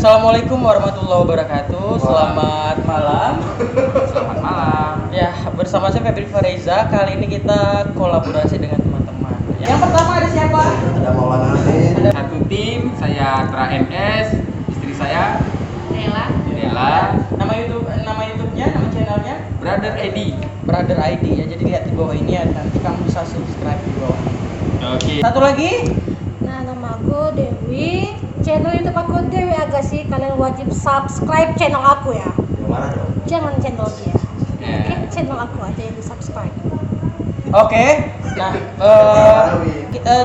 Assalamualaikum warahmatullahi wabarakatuh. Selamat malam. Selamat malam. Ya, bersama saya Febri Fareza. Kali ini kita kolaborasi dengan teman-teman. Yang pertama ada siapa? Ada Maulana Amin. Satu tim, saya Tra MS, istri saya Nela. Nela, Nama YouTube-nya, nama channelnya Brother Edi. Brother ID ya. Jadi lihat di bawah ini ya. Nanti kamu bisa subscribe di bawah. Oke. Satu lagi. Nah, nama aku Dewi. Channel YouTube aku Dewi Agassi. Kalian wajib subscribe channel aku ya. Yang mana dong? Jangan channel dia. Ya. Oke, channel aku aja yang di subscribe. Oke. Nah,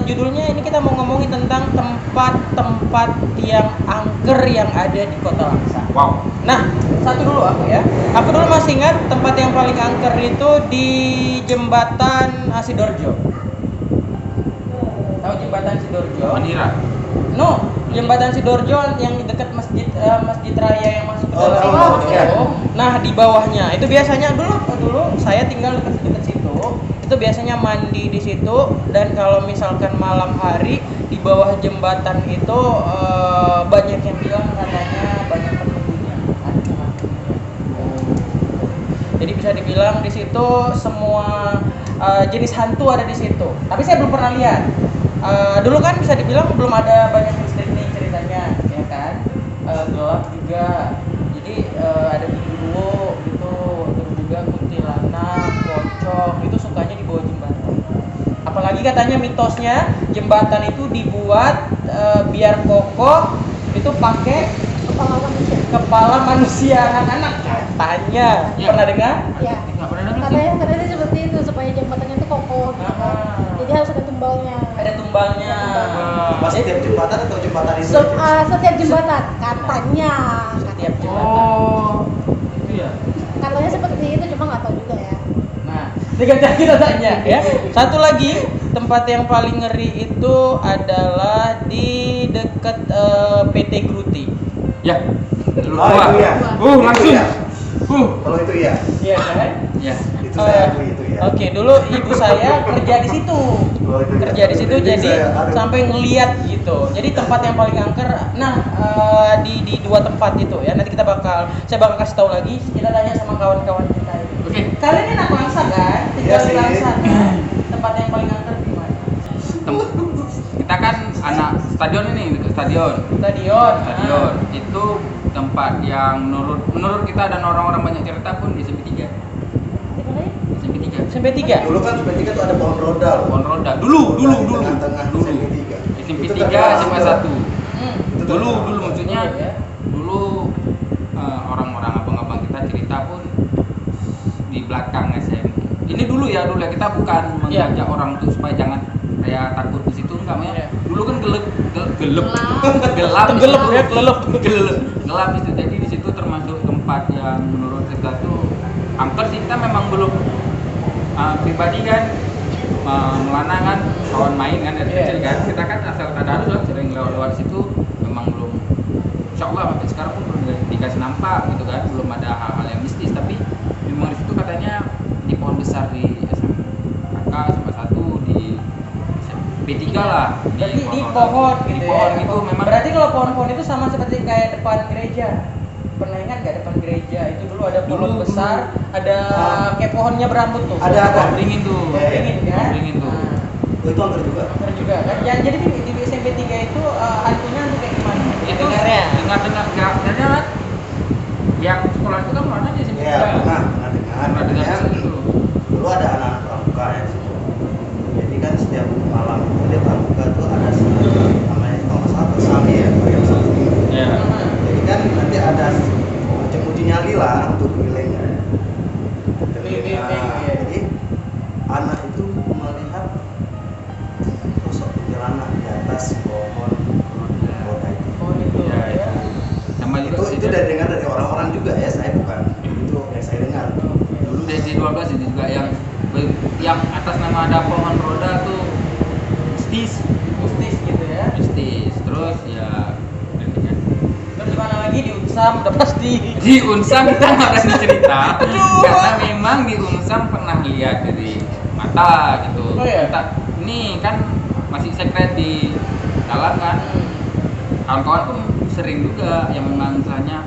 judulnya ini kita mau ngomongin tentang tempat-tempat yang angker yang ada di Kota Langsa. Wow. Nah, satu dulu aku ya. Aku dulu masih ingat tempat yang paling angker itu di Jembatan Sidoarjo. Tahu Jembatan Sidoarjo? Mandira. No, Jembatan Sidoarjo yang dekat Masjid Raya yang masuk ke dalam Oh, itu. iya. Nah, di bawahnya itu biasanya dulu saya tinggal dekat situ. Itu biasanya mandi di situ, dan kalau misalkan malam hari di bawah jembatan itu banyak yang bilang katanya banyak penunggunya. Jadi bisa dibilang di situ semua jenis hantu ada di situ. Tapi saya belum pernah lihat. Dulu kan bisa dibilang belum ada banyak listrik nih ceritanya, ya kan? Gelap juga. Jadi ada genderuwo gitu, terus juga kuntilanak, pocong itu sukanya di bawah jembatan. Apalagi katanya mitosnya jembatan itu dibuat biar kokoh itu pakai kepala manusia anak-anak katanya. Ya. Pernah dengar? Ya. Nggak pernah dengar sih. Katanya seperti itu supaya jembatannya itu kokoh gitu kan. Jadi harus ada tumbalnya. Ada tumbalnya. Pas setiap jembatan atau jembatan itu? Setiap jembatan katanya. Setiap Katanya. jembatan. Itu ya. Katanya seperti itu, cuma nggak tahu juga ya. Nah, kita tanya ya. Satu lagi tempat yang paling ngeri itu adalah di dekat PT Gruti. Ya. Lu Oh, itu ya. langsung. Itu ya. Kalau itu iya. Iya kan? Ya. Itu saya akui itu ya. Oke, dulu ibu saya kerja di situ. Oh, itu ya. Kerja di situ, Jadi jadi saya, sampai ngeliat gitu. Jadi tempat yang paling angker. Nah, di dua tempat itu ya. Nanti saya bakal kasih tahu lagi. Kita tanya sama kawan-kawan kita ini. Oke. Kalian ini anak Langsa kan? Tinggal Iya di sih. Langsa kan? Tempat yang paling angker di mana? Kita kan anak stadion ini, dekat stadion. Stadion. Stadion itu tempat yang menurut kita dan orang-orang banyak cerita pun di SMP 3. SMP 3. Sampai 3. Dulu kan SMP 3 tuh ada pohon roda. Pohon roda. Dulu. Tengah-tengah SMP 3. SMP Itu 3, terkenal SMA juga. 1. Itu Dulu terkenal. maksudnya Ya. dulu orang-orang abang-abang kita cerita pun di belakang SM. Ini dulu ya kita bukan Iya. mengajak orang tuh supaya jangan kayak takut di situ enggak ya. Iya. Dulu kan gelap Tenggelam ya, gelap itu. Jadi di situ termasuk tempat yang menurut kita tuh angker sih. Kita memang belum pribadi kan Melana kan kawan main kan dari Iya. kecil kan. Kita kan asal tadarus lah sering lewat situ, memang belum, insyaallah sampai sekarang pun belum dikasih nampak gitu kan, belum ada hal-hal yang mistis. Tapi memang di situ katanya di pohon besar di SMK sama 1 di P3 lah. Berarti di pohon gitu di ya. pohon itu memang. Berarti kalau pohon-pohon itu sama seperti kayak depan gereja. Pernah ingat nggak depan gereja itu dulu ada pohon Dulu. besar, ada kayak pohonnya berambut tuh. Ada. Pohon beringin tuh. Beringin kan? Pohon beringin tuh. Nah, Itu angker juga. angker juga kan. Ya, jadi di SMP 3 itu hantunya hantu kayak gimana? Itu Dengarnya. dengar geraknya kan yang sekolah itu kan mana di SMP Iya, pernah dengar. Pernah dengar Katanya itu. dulu ada anak-anak pramuka ya di situ. Jadi kan setiap malam itu dia pramuka tuh ada namanya kalau nggak salah bersami ya, pakai bersami. Ya. Jadi kan nanti ada macam uji nyali lah untuk keliling. Keliling, Nah, iya. jadi anak itu melihat sosok kuntilanak di atas pohon roda itu. Pohon itu. Ya, Ya. Sama juga Itu dari dengar dari orang-orang juga ya, saya bukan. Itu yang saya dengar. dulu DC12 itu juga yang atas nama ada pohon roda tuh mistis Mistis gitu ya. mistis. Terus ya Terus mana lagi di Unsam udah pasti. di Unsam kita nggak berani cerita karena memang di Unsam pernah lihat dari mata gitu. Oh, iya? Ini kan masih secret di dalam kan, kawan-kawan pun sering juga yang memang misalnya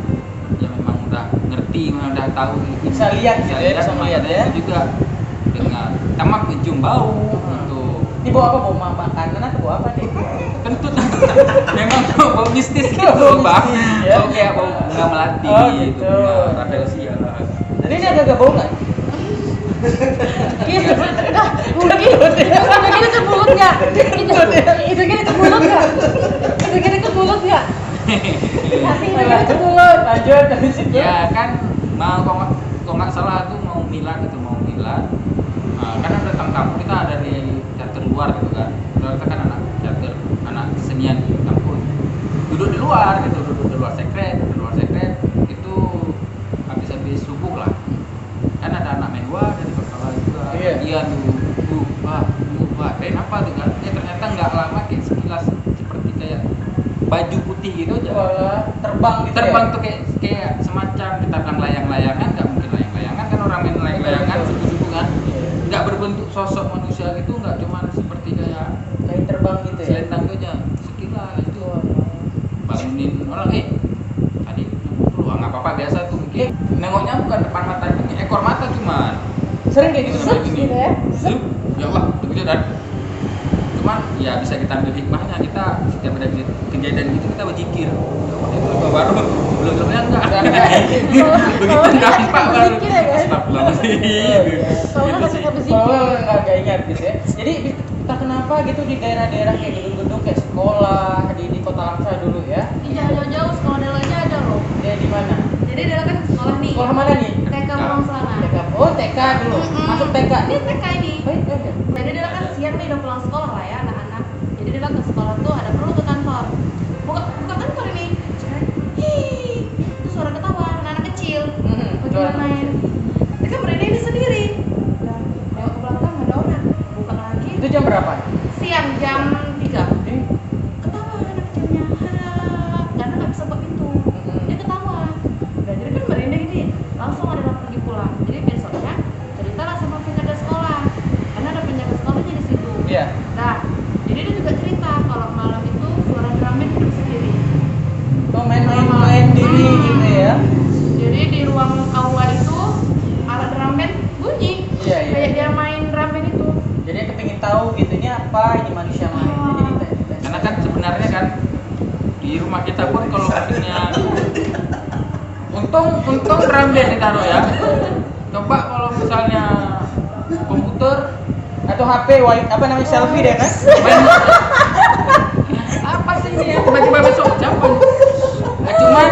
yang memang udah ngerti, memang udah tahu Bisa lihat gitu ya, bisa melihat ya. itu juga dengan tamak mencium bau gitu. Ini bawa apa? Bawa makanan atau bawa apa nih? Tentu memang bau mistis gitu Bau bang. mistis, ya. Bau kayak bau bunga melati Oh, gitu. bunga rafflesia. Jadi ini agak-agak bau nggak? Gitu. Nah, mungkin hidungnya ke mulut nggak? Hidungnya ke mulut nggak? Hidungnya ke mulut nggak? Nanti hidungnya ke mulut. Lanjut dari situ. Ya kan mau kalau nggak salah tuh mau Milan gitu, mau Milan. Kan ada datang tamu kita dari teater luar gitu kan. Kita kan anak teater, anak kesenian di kampus. Duduk di luar gitu, duduk di luar sekret itu habis subuh lah. Kan ada anak menwa dari sekolah juga. Iya. Dia wah, apa tuh kan? Ya ternyata nggak lama kayak sekilas seperti kayak baju putih gitu aja. Wah, terbang gitu. Terbang ya? tuh kayak semacam kita bilang layang-layangan, nggak mungkin layang-layangan kan orang main layang-layangan subuh-subuh kan, nggak berbentuk sosok manusia gitu, nggak cuman seperti kayak Kayak terbang gitu ya. selendang gitu aja, sekilas itu bangunin orang tadi dulu nggak apa-apa biasa tuh mungkin nengoknya bukan depan mata, ini ekor mata cuman Sering kayak gitu Zep Bang? gitu ya. Zup, ya Allah begitu dan cuman ya bisa kita ambil hikmahnya, kita setiap ada kejadian gitu kita berzikir. Itu baru belum sebenarnya enggak begitu dampak baru Berzikir ya, kan? astagfirullahaladzim. Soalnya Gitu kan sih. suka berzikir. Oh, nggak ingat gitu ya. Jadi entah kenapa gitu di daerah-daerah kayak gedung-gedung kayak sekolah di Kota Langsa dulu ya. Iya, jauh-jauh sekolah Delanya ada loh. Dia di mana? Jadi Dela kan sekolah nih. Sekolah mana nih? TK Pulang Selana. TK. Oh, TK dulu. Mm-mm. Masuk TK. Ini TK ini. Baik, oke. Jadi Dela kan siang nih udah pulang sekolah lah ya anak-anak. Jadi Dela ke sekolah tuh ada perlu ke kantor. Buka kantor ini. Hih, itu suara ketawa anak-anak kecil. Bagaimana main? Itu kan mereka ini sendiri. Udah, nengok ke belakang nggak ada orang. Buka lagi. Itu jam berapa? Siang jam 3. Eh, Ketawa anak kecilnya. Harap. Karena nggak bisa buka pintu. Dia ketawa. Udah, jadi kan merinding nih. Langsung ada orang pergi pulang. Jadi besoknya ceritalah sama penjaga sekolah. Karena ada penjaga sekolahnya di situ. Iya. Nah, jadi dia juga cerita kalau malam itu suara drum band hidup sendiri. Oh, main diri gitu ya. Jadi di ruang aula itu alat drum band bunyi. Iya, iya. Kayak dia main drum band itu. Jadi dia kepingin tahu gitu ini apa, ini manusia main. Jadi tes. Karena kan sebenarnya kan di rumah kita pun kalau maksudnya untung drum band ditaruh ya. Coba kalau misalnya komputer Atau HP apa namanya selfie deh kan? main apa sih ini ya tiba-tiba besok ucapan. Cuman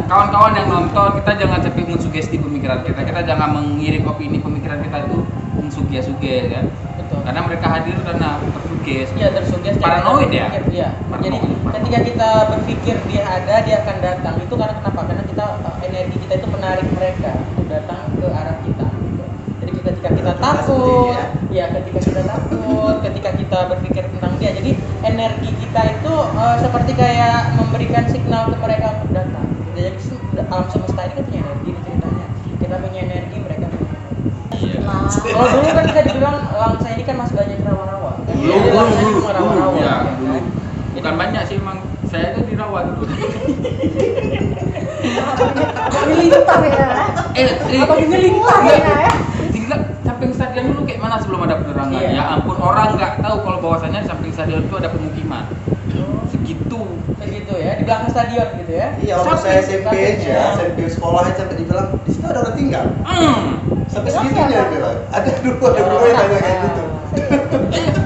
kawan-kawan yang nonton kita jangan sampai mensugesti pemikiran kita, jangan mengirim opini pemikiran kita itu mensuges-suges kan. Betul. Karena mereka hadir karena tersuges. Iya, tersugesti. Paranoid ya? Iya. Jadi ketika kita berpikir dia ada, dia akan datang. Itu karena kenapa? Karena kita energi kita itu menarik mereka untuk datang ke arah kita. Gitu. Jadi ketika kita takut, ya ketika kita takut, ketika kita berpikir tentang dia, jadi energi kita itu seperti kayak memberikan signal ke mereka untuk datang. Jadi alam semesta ini kan punya energi nih ceritanya. Kita punya energi, mereka punya. Iya. Kalau dulu kan kita dibilang Langsa ini kan masih banyak rawa-rawa. Jadi Langsa ini cuma rawa-rawa. Ya, kan? dulu. Bukan banyak sih emang, saya itu dirawat dulu. Lintah ya. Apa gini lintah ya? Tinggal samping stadion dulu kayak mana sebelum ada penerangan. Iya. Ya ampun, orang nggak tahu kalau bahwasannya di samping stadion itu ada pemukiman. Segitu. Begitu ya, di belakang stadion gitu ya. Iya, waktu saya SMP Samping aja, SMP sekolah aja sampai dibilang di situ ada orang tinggal. Sampai Bilang segitunya siapa? bilang. Ada dulu ada guru yang nanya kayak gitu.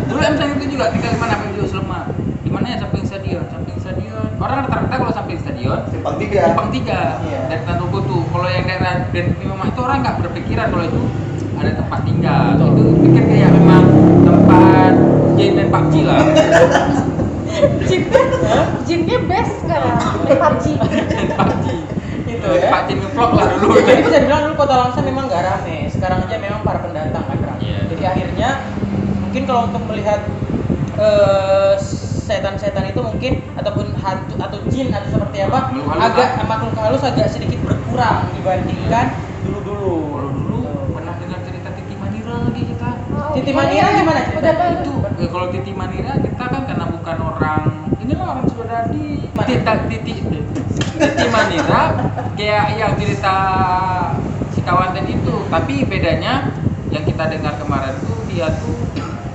Dulu MTN itu juga tinggal di mana Medio Sleman. Di mana ya samping stadion? Samping stadion. Orang rata-rata kalau samping stadion Simpang 3. Simpang 3 Iya. dari Tanjung tuh. Kalau yang daerah dan memang itu orang nggak berpikiran kalau itu ada tempat tinggal. Betul. Itu pikir kayak memang tempat Jin dan PUBG lah. Jinnya best sekarang. Main PUBG. PUBG. Itu Pak ya. Jin ngevlog lah dulu. Jadi bisa dibilang dulu Kota Langsa memang nggak rame. Sekarang aja memang para pendatang kan rame. Iya. Jadi akhirnya mungkin kalau untuk melihat setan-setan itu mungkin ataupun hantu atau jin atau seperti apa Makhluk halus, agak makhluk halus agak sedikit berkurang dibandingkan dulu-dulu. Kalau dulu pernah dengar cerita Titi Manira lagi kita. Titi Manira gimana Udah ceritanya? tahu. Itu kalau Titi Manira kita kan karena bukan orang, ini lah orang Sudadi. mana? Titi Manira kayak yang cerita si kawan tadi itu, tapi bedanya yang kita dengar kemarin tuh dia tuh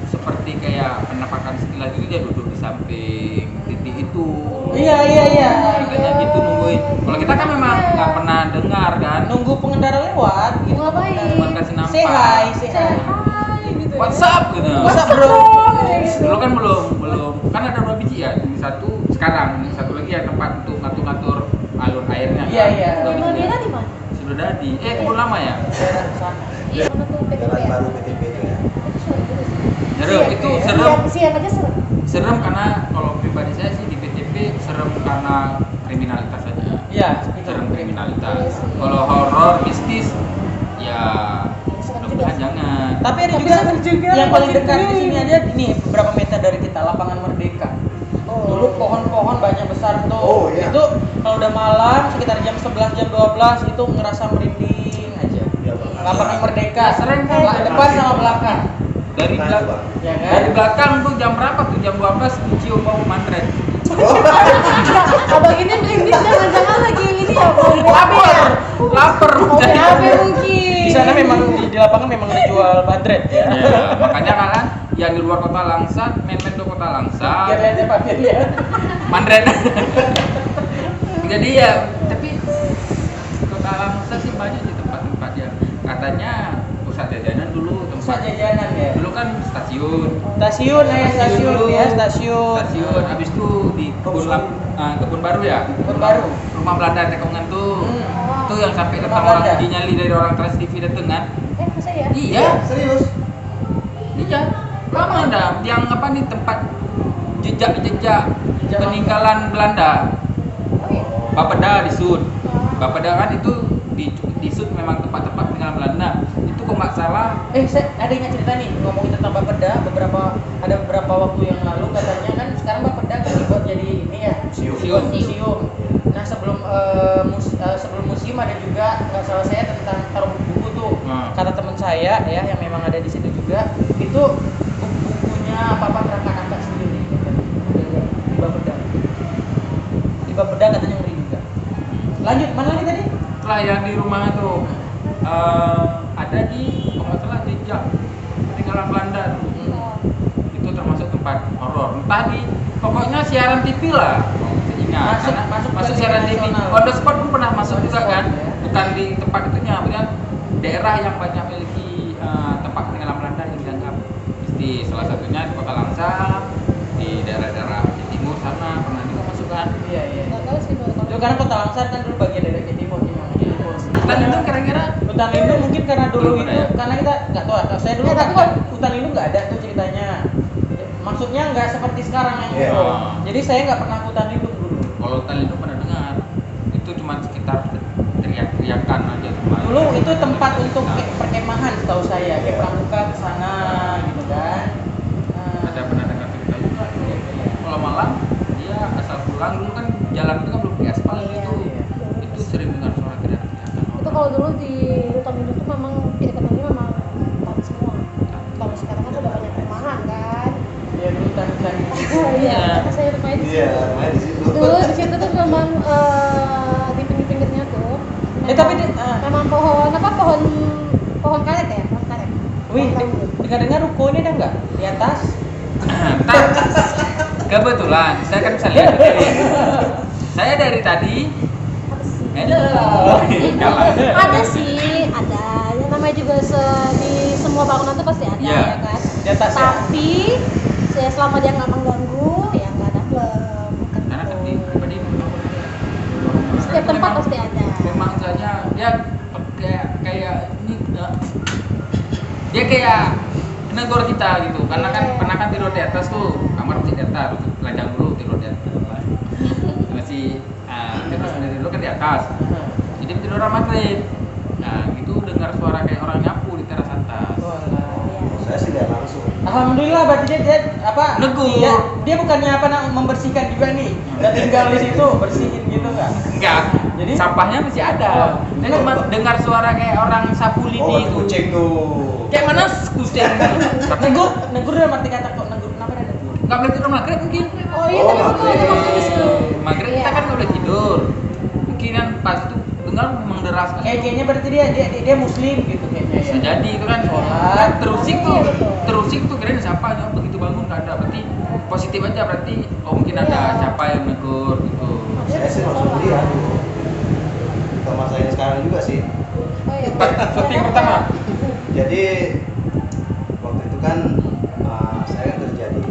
seperti kayak penampakan sekilas itu, dia duduk di samping Titi itu. Iya. Katanya gitu nungguin. Kalau kita kan memang nggak pernah dengar kan. Nunggu pengendara lewat gitu. Ngapain? Cuma kasih nampak. Say hi. Hai gitu. What's up gitu. What's up, bro? Dulu kan belum kan ada 2 biji ya. Ini satu sekarang, ini satu lagi ya tempat untuk ngatur-ngatur alur airnya. Iya, kan. iya. Udah Kalau bisa. dia di mana? Sudah jadi. Kebun lama ya. Daerah sana. Iya, mana tuh PTP Jalan ya? baru PTP itu ya. Itu serem juga sih. Serem itu Iya. serem. Siang aja serem. Serem karena kalau pribadi saya sih di PTP serem karena kriminalitas saja. Iya, itu. Serem kriminalitas. Iya sih. Kalau horor mistis ya Serem juga mudah-mudahan sih. jangan. Tapi ada Tapi juga serem juga, yang paling Mas dekat di Fitri. sini aja ini beberapa meter dari kita, lapangan Merdeka. Dulu pohon-pohon banyak besar tuh. Oh, iya. Itu kalau udah malam sekitar jam 11 jam 12 itu ngerasa merinding aja. Iya, Bang. Lapangan Merdeka, Sering kan? depan sama belakang. Dari Nah, belakang Bang. Ya kan? dari belakang tuh jam berapa tuh? Jam 12 cium bau mantret. Abang ini merinding jangan-jangan lagi ini ya, Lapar OPAB mungkin. Di sana memang di lapangan memang ada jual badret ya. Ya, makanya kan yang di luar kota Langsa, main-main ke kota Langsa, Biar lihat ya Pak, biar lihat. Mandren. Jadi ya, tapi kota Langsa sih banyak sih tempat-tempat yang katanya pusat jajanan dulu, Pusat tempat jajanan ya. dulu kan stasiun. Stasiun dulu. ya, stasiun. Stasiun, habis itu di kebun baru ya. Kebun baru. Rumah Belanda Tekongan tuh. Hmm. Tuh yang sampai Rumah datang orang Belanda. uji nyali dari orang Trans TV dateng kan. Masa ya? Iya, Serius? iya. Lama ada yang apa nih tempat jejak-jejak peninggalan Belanda. Oh iya. Bapeda di Sud. Bapeda kan itu di Sud memang tempat-tempat peninggalan Belanda. Itu kok nggak salah. Saya ada ingat cerita nih ngomongin tentang Bapeda ada beberapa waktu yang lalu katanya kan sekarang Bapeda kan dibuat jadi ini ya museum. Nah sebelum sebelum museum ada juga nggak salah saya tentang taruh buku tuh. Kata teman saya ya yang memang ada di situ juga itu bukunya Papa Rangka sendiri katanya. Di Bapeda. Di Bapeda katanya ngeri juga. Lanjut mana lagi tadi? Setelah yang di rumah itu ada di kalau nggak salah jejak peninggalan Belanda tuh. Itu termasuk tempat horor. Entah di pokoknya siaran TV lah. Ingat, masuk siaran TV. nasional. On the spot pun pernah masuk On the juga spot, kan. ya. Bukan di tempat itunya, maksudnya daerah yang banyak memiliki tempat peninggalan Belanda yang dianggap mistis. Salah satunya di Kota Langsa, di daerah-daerah di timur sana pernah juga masuk kan. Iya. Nggak tahu sih kalau Itu karena Kota Langsar kan dulu bagian dari Jawa Timur memang. Dan itu kira-kira Hutan lindung mungkin karena dulu Belum itu ada ya? karena kita nggak tahu. Saya dulu Ya, kan tapi kalau- hutan lindung nggak ada tuh ceritanya. Maksudnya nggak seperti sekarang yang Iya. itu. Jadi saya nggak pernah hutan lindung dulu. kalau hutan lindung pernah dengar itu cuma sekitar teriak-teriakan aja cuma. Dulu itu tempat untuk perkemahan setahu saya. Kayak pramuka ke sana gitu kan. Ada pernah dengar cerita juga. Kalau malam dia asal pulang dulu kan jalan itu kan belum diaspal gitu. Itu sering dengar suara teriak-teriakan. itu kalau dulu di hutan lindung tuh memang di dekat memang hutan semua. Kalau sekarang kan udah banyak perumahan kan. Ya dulu hutan Oh iya, karena saya rumahnya di Iya, situ. main di situ. Dulu di situ tuh memang di pinggir-pinggirnya tuh. tapi memang pohon pohon karet ya, pohon karet. wih, Pohon bambu. dengar-dengar ruko ini ada nggak di atas? Ntar, kebetulan saya kan bisa lihat dari saya dari tadi. Hello. Kalah. Ada sih, ada. Yang namanya juga di semua bangunan tuh pasti ada Iya. ya kan. Di atas ya? Tapi saya selama dia nggak mengganggu, ya nggak ada problem. Bukan Karena kan di gitu. pribadi Setiap tempat pasti ada. memang saja dia kayak ini dia kayak negor kita gitu karena kan Iya. pernah kan tidur di atas tuh kamar masih di atas telanjang dulu tidur di atas masih kita sendiri dulu kan di atas jadi tidur maghrib nah gitu dengar suara kayak orang nyapu di teras atas Saya sih lihat langsung. Alhamdulillah berarti dia apa? Negur. Dia bukannya apa membersihkan juga nih. Dan tinggal di situ bersihin gitu enggak? enggak Jadi sampahnya masih ada saya cuma dengar suara kayak orang sapu Oh, lidi ada itu kucing tuh. kayak mana kucing negur dalam arti kata kok negur kenapa ada negur? nggak boleh tidur maghrib mungkin Oh iya, tapi betul maghrib. itu bagus tuh. maghrib kita kan nggak boleh tidur. Mungkinan pas itu dengar memang deras kan. Kayaknya berarti dia muslim gitu kayaknya Bisa ya. jadi itu kan Sholat. terusik tuh kirain siapa aja begitu bangun nggak ada, berarti positif aja, berarti mungkin ada siapa yang negur gitu. Saya sih langsung kuliah dulu. Sama saya sekarang juga sih. Oh iya. Syuting pertama. Jadi waktu itu kan saya kan kerja di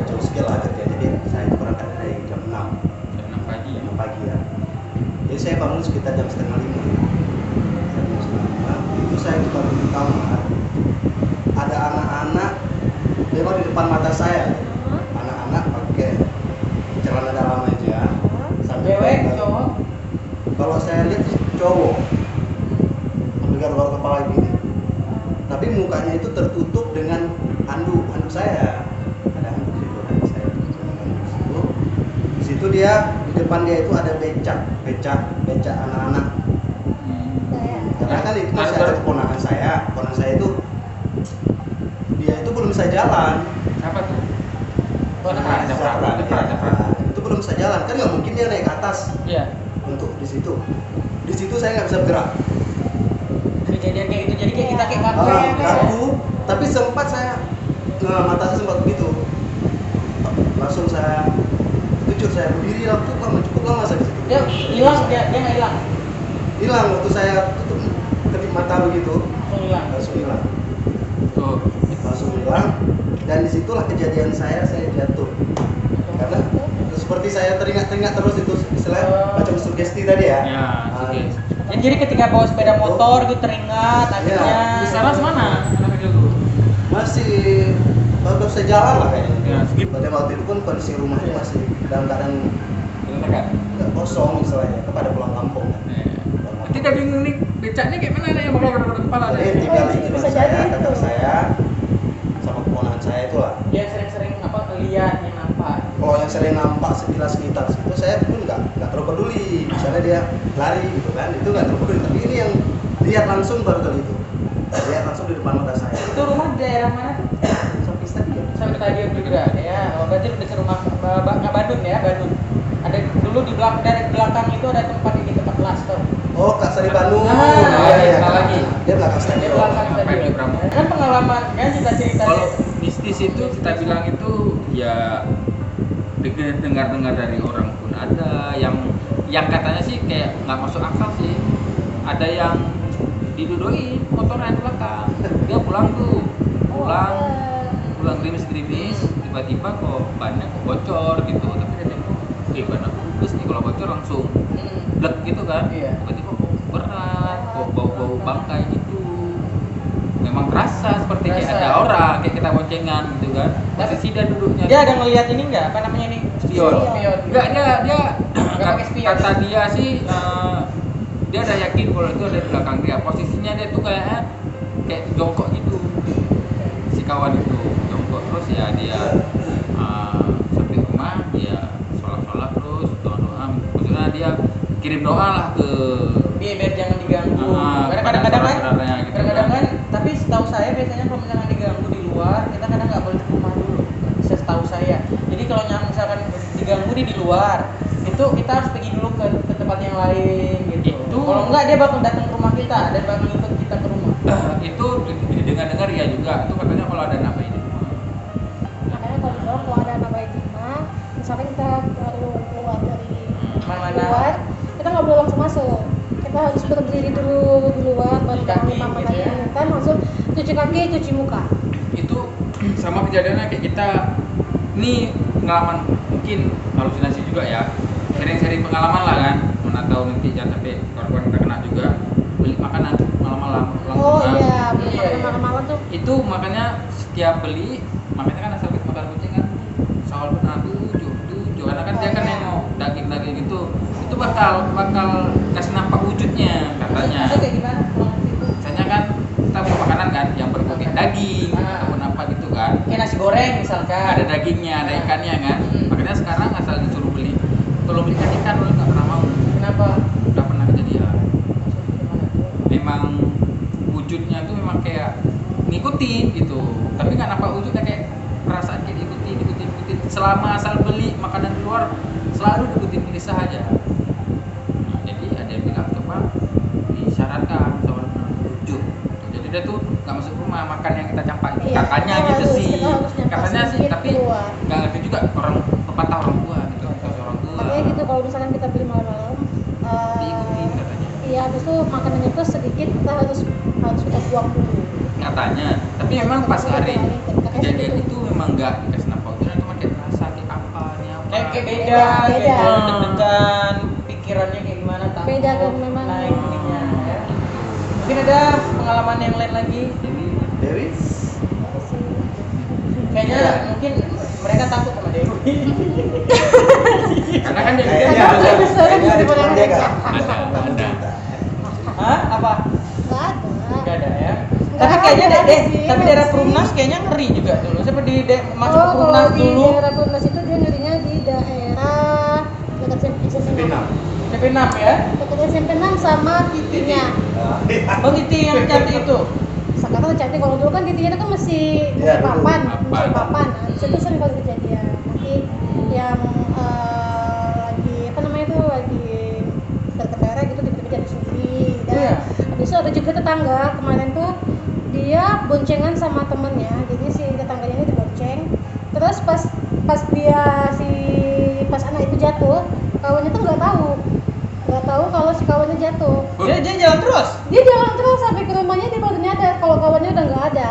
Joe Skill lah kerja. Jadi saya itu berangkat dari jam 6 Jam 6 pagi. ya. Jadi saya bangun sekitar jam setengah 5. Itu saya buka pintu kamar. Ada anak-anak lewat di depan mata saya. Anak-anak pakai celana dalam aja. Sampai Cewek, cowok. Kalau saya lihat cowok mendengar luar kepala gini, tapi mukanya itu tertutup dengan handuk saya. Ada handuk situ, handuk saya. Di situ dia di depan dia itu ada becak anak-anak. Karena kan itu masih ada keponakan saya itu dia itu belum bisa jalan. Siapa tuh? Ponakan. Itu belum bisa jalan, kan nggak mungkin dia naik ke atas Iya. untuk di situ saya nggak bisa bergerak. Kejadian kayak gitu, jadi kayak kita kayak kaku ya. Kaku, tapi sempat saya mata saya sempat begitu. Langsung saya jujur saya berdiri cukup lama saya di situ. Dia hilang, dia nggak hilang. Hilang waktu saya tutup kedip mata begitu, Langsung hilang. langsung hilang. Dan disitulah kejadian saya jatuh. Karena seperti saya teringat terus itu istilahnya macam sugesti tadi ya. Ya, oke. Jadi ketika bawa sepeda motor itu teringat akhirnya. Di sana mana anak kecil tuh? Masih baru bisa jalan lah kayaknya. Ya, skip. Pada waktu itu pun kondisi rumahnya masih dalam keadaan Kan? nggak kosong istilahnya, kepada pulang kampung kan. Nanti kita bingung nih, becaknya kayak mana nih yang bakal pada kepala Jadi nih? tinggal Oh, itu bisa saya, jadi kakak itu. saya, sama keponakan saya itu lah. Dia sering-sering lihat yang nampak. Kalau yang sering nampak sekilas sekitar situ saya pun nggak terlalu peduli. Misalnya dia lari gitu kan, itu nggak terlalu peduli. Tapi ini yang lihat langsung baru kali itu. Lihat langsung di depan mata saya. Itu rumah di daerah mana tuh? Sampai stadion. Sampai stadion juga ya. Oh, berarti udah ke rumah Badun ya, Badun. Ada dulu di belakang, dari belakang itu ada tempat ini, tempat klaster. Oh, Kak Sari Bandung. Iya, lagi. Dia belakang Di stadion. belakang Sampai di stadion. Pramuka. Kan pengalaman kan cerita-cerita. Kalau mistis itu kita bilang itu ya dengar dari orang pun ada yang katanya sih kayak nggak masuk akal sih. Ada yang diduduin motornya di belakang, dia pulang gerimis tiba-tiba kok bannya kok bocor gitu, tapi dia tengok ban aku bagus nih, kalau bocor langsung blek gitu kan. Iya. Tiba-tiba kok berat, kok bau bangkai gitu, memang terasa seperti kayak Terasa. ada orang, kayak kita boncengan gitu kan. Posisi dia duduknya Dia ada ngelihat ini enggak? Apa namanya nih? spion. Spion. Enggak, dia Nggak pakai spion. kata dia sih dia udah yakin kalau itu ada di belakang dia. Posisinya dia tuh kayak jongkok gitu. Si kawan itu jongkok terus ya dia sampai rumah dia sholat terus doa. Maksudnya dia kirim doa lah ke Biar jangan diganggu. Karena pada kadang-kadang kan, saudara-saudaranya gitu kadang-kadang kan. kan, tapi setahu saya biasanya kalau misalkan diganggu di luar, kita kadang nggak boleh ke rumah dulu. Setahu saya. Jadi kalau misalkan diganggu di luar, itu kita harus pergi dulu ke tempat yang lain gitu. Itu. Kalau enggak dia bakal datang ke rumah kita dan bakal ikut kita ke rumah. Itu dengar ya juga. Itu katanya kalau ada nama ini. Makanya kalau bilang kalau ada anak bayi di rumah, misalnya kita baru keluar dari Mana? luar, kita nggak boleh langsung masuk. Kita harus berdiri dulu di luar, baru Cuci kaki kita gitu ya. kan langsung cuci kaki, cuci muka. Itu sama kejadiannya kayak kita ini pengalaman, mungkin halusinasi juga ya, sering-sering pengalaman lah kan, mana tahu nanti jangan sampai korban terkena juga beli makanan malam-malam pulang Oh rumah. iya, Iya, iya. malam-malam tuh. Itu makanya setiap beli makanya kan asal kita makan kucing kan soal benar tujuh karena kan dia kan nengok daging gitu, itu bakal kasih nampak wujudnya katanya. Itu kayak gimana? Kurang itu. Misalnya kan kita beli makanan kan yang berkulit daging ataupun apa gitu kan, Kayak nasi goreng misalkan. ada dagingnya, ada ikannya kan. Makanya sekarang asal disuruh beli, kalau beli ikan lu nggak pernah mau, Kenapa? udah pernah kejadian. Memang wujudnya tuh memang kayak ngikutin gitu, tapi nggak nampak wujudnya, kayak perasaan kayak ikutin. Selama asal beli makanan di luar selalu pisah aja. Nah, jadi ada yang bilang coba disyaratkan sama lucu. Jadi dia tuh nggak masuk rumah makan yang kita campak itu. Iya, Katanya kita gitu harus- sih. kita harus nyampak Katanya sih, sedikit tapi keluar. nggak ngerti juga orang pepatah orang tua gitu. Kata orang tua. Makanya gitu kalau misalkan kita beli malam-malam, Diikutin katanya. iya habis itu makanannya itu sedikit kita harus kita buang dulu. Katanya. Tapi memang pas hari Katanya kejadian segitu. itu memang nggak dikasih nafas. Cuma kayak rasa kayak apa nih apa. Kayak beda, Beda. kayak deg-degan, pikirannya kayak gimana, takut, Beda kan memang. naik ininya ya. Mungkin ada pengalaman yang lain lagi. Jadi Dewi? Kayaknya Iya. mungkin mereka takut sama Dewi. karena kan dia Kayaknya Ada ada, episode kayaknya ada di mana cuman dia kan. ada. Hah? Apa? Nggak ada. Enggak ada ya. Nggak Tapi kayaknya ada deh, sih, tapi ada daerah sih. Perumnas kayaknya ngeri juga dulu. Seperti di masuk Oh, Perumnas kalau di dulu. daerah Perumnas itu dia ngerinya di daerah dekat SMP 6. CP6 ya. Dekat SMP 6 sama titinya. Oh, Titi yang cantik itu. Sekarang cantik, kalau dulu kan titinya itu kan masih Iya, dulu. papan, Papan. masih papan. Nah, di situ sering kali kejadian. Nanti yang lagi apa namanya itu lagi berkendara gitu tiba-tiba jadi sendiri. Dan Iya. habis itu ada juga tetangga kemarin tuh dia boncengan sama temennya, jadi si tetangganya ini dibonceng. Terus pas pas anak itu jatuh, kawannya tuh nggak tahu kalau si kawannya jatuh. Dia jalan terus. Dia jalan terus sampai ke rumahnya, dia baru nyadar kalau kawannya udah nggak ada.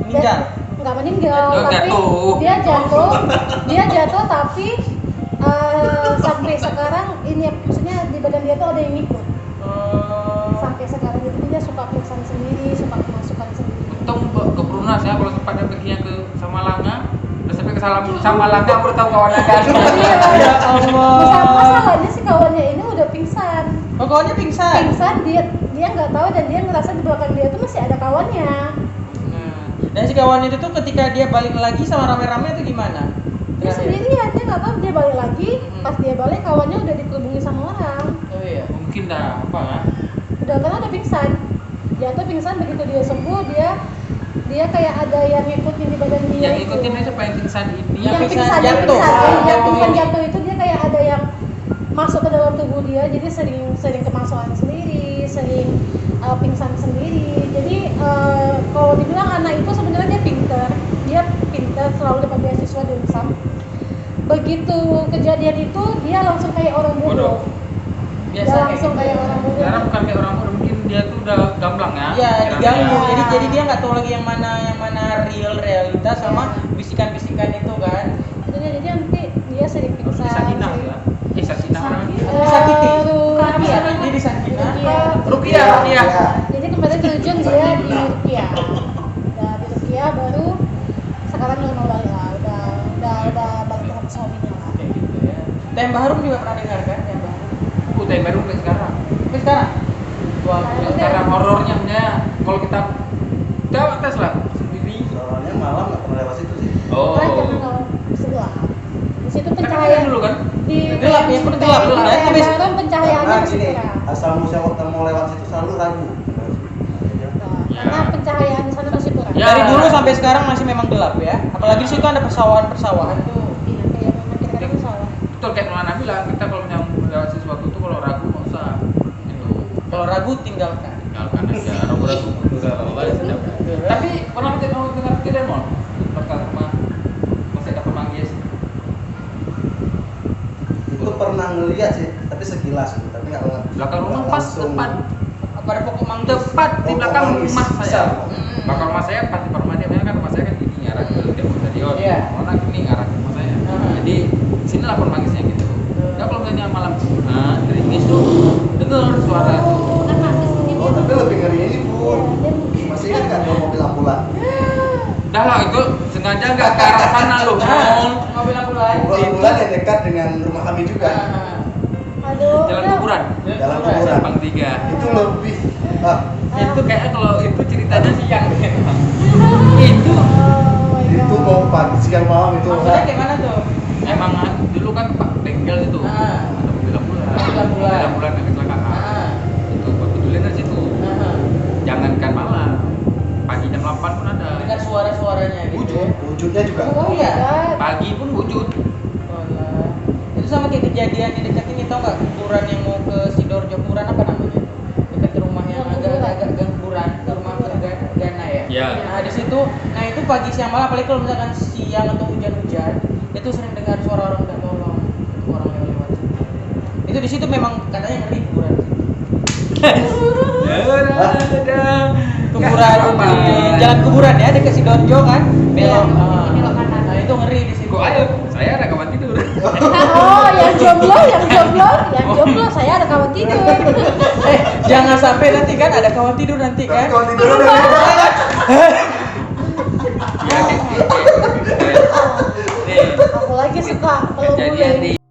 Meninggal. Nggak meninggal, Oh, tapi jatuh. dia jatuh tapi sampai sekarang ini maksudnya di badan dia tuh ada yang ikut. Sampai sekarang itu dia suka pingsan sendiri, suka kemasukan sendiri. Untung ke Perumnas ya, kalau sempat dia perginya ke Samalanga, udah sampai ke Samalanga baru tahu kawan ada. Ya Allah. Masalahnya si kawannya ini udah pingsan. Oh, kawannya pingsan. Pingsan dia nggak tahu dan dia ngerasa di belakang dia tuh masih ada kawannya. Nah, dan si kawan itu tuh ketika dia balik lagi sama rame-rame itu gimana? Dia sendirian, dia nggak tahu, dia balik lagi. Pas dia balik kawannya udah dikerubungi sama orang. Oh iya. Mungkin dah apa ya? Udah karena udah pingsan. Jatuh pingsan, begitu dia sembuh dia kayak ada yang ngikutin di badan dia. Yang itu. ikutin aja siapa yang pingsan ini? Yang Yang pingsan pingsan, yang jatuh. pingsan, yang Jatuh pingsan ini. jatuh itu dia kayak ada yang masuk ke dalam tubuh dia, jadi sering kemasukan sendiri, sering pingsan sendiri. Jadi kalau dibilang anak itu sebenarnya dia pintar, selalu dapat beasiswa di UNSAM. Begitu kejadian itu dia langsung kayak orang bodoh. Bodoh. Biasa Dia kayak langsung gitu. kayak orang bodoh. Karena bukan kayak orang bodoh, mungkin dia tuh udah gamblang ya. Iya, pikirannya. diganggu. Ya. Jadi dia nggak tahu lagi yang mana realitas sama bisikan-bisikan itu kan. Jadi nanti dia sering Harus pingsan. disakinah sering- ya. Sakinah namanya. Disakiti. Rukia. Dia disakina. Rukia. Rukia. Jadi kemarin terjun dia di Rukia. Udah di Rukia baru sekarang udah mau balik lah. Udah balik sama suaminya lah. Kayak gitu ya. Tem Baharum juga pernah dengar kan? Tem Baharum. Bukan baru sampai sekarang. Tapi sekarang. Wah, Sampai sekarang horornya punya. Kalau kita tes lah sendiri. Soalnya malam nggak pernah lewat situ sih. Oh. Kan jangan kalau sebelah. Di situ Kan pencahayaan dulu kan. di Gelap ya, pun gelap dulu, ya. Tapi- Baharum pencahayaannya Karena masih gini, kurang. asal mau lewat situ selalu ragu. Ya. Karena pencahayaan di sana masih kurang. Ya. Dari dulu sampai sekarang masih memang gelap ya. Apalagi di situ ada persawahan-persawahan tuh. Iya, kayak memang kita salah. Betul kayak Nona bilang, kita kalau yang lewat sesuatu tuh kalau ragu nggak usah. Itu Kalau ragu tinggalkan. tinggalkan aja. Ragu-ragu udah Allah ya sudah. Tapi pernah kita mau dengar kejadian mau dekat rumah masih ada pemanggis. Itu pernah ngeliat sih, tapi sekilas gitu, tapi nggak Belakang rumah nggak pas langsung. depan. Pada pokok manggis. Tepat di Oh, belakang pemanggis. rumah saya. Besar. Belakang rumah saya pas di Permadi, kan rumah saya kan gini arah ke timur stadion. Iya. Mana gini arah ke rumah saya. Jadi sini lah pemangisnya gitu. Ya kalau misalnya malam gerimis tuh dengar suara tuh. Bukan manggis mungkin Oh, tapi lebih ngeri ini pun. Iya, dia- Masih ingat kan kalau mobil ambulan? Dah lah itu sengaja nggak ke arah sana loh. Nah, mobil ambulan. Mobil ambulan yang dekat dengan rumah kami juga. Nah, Aduh, Jalan udah. kuburan. Jalan kuburan. Simpang 3. Itu lebih Itu kayaknya kalau itu ceritanya siang deh. Itu Oh my itu God. mau pagi siang malam itu. maksudnya kayak mana tuh? emang dulu kan Pak bengkel itu Ah. ada mobil ambulan. Mobil ambulan. Mobil ambulan yang kecelakaan. Ah. Itu betulin dari situ. Nah, Jangankan malam, pagi jam 8 pun ada. dengan suara-suaranya gitu. Wujud. Wujudnya juga. Oh iya. Pagi pun wujud. Walah. Itu sama kayak kejadian di dekat ini kuburan yang mau ke Sidoarjo, kuburan apa namanya? Dekat rumah yang agak-agak gangguran, ke rumah Gana ya. Iya. Nah di situ, nah itu pagi siang malam, apalagi kalau misalkan siang atau hujan-hujan, itu sering dengar suara orang minta tolong, orang lewat. Itu di situ memang katanya ngeri kuburan. Kuburan di jalan kuburan ya, dekat Sidoarjo kan, belok. Belok kanan. Nah itu ngeri di situ. Kok ayo, saya ada kawan tidur. Oh, yang jomblo, saya ada kawan tidur. Jangan sampai nanti kan ada kawan tidur nanti kan. Kawan tidur ada. Ya, nih. Aku lagi suka kalau Kejadian gue. di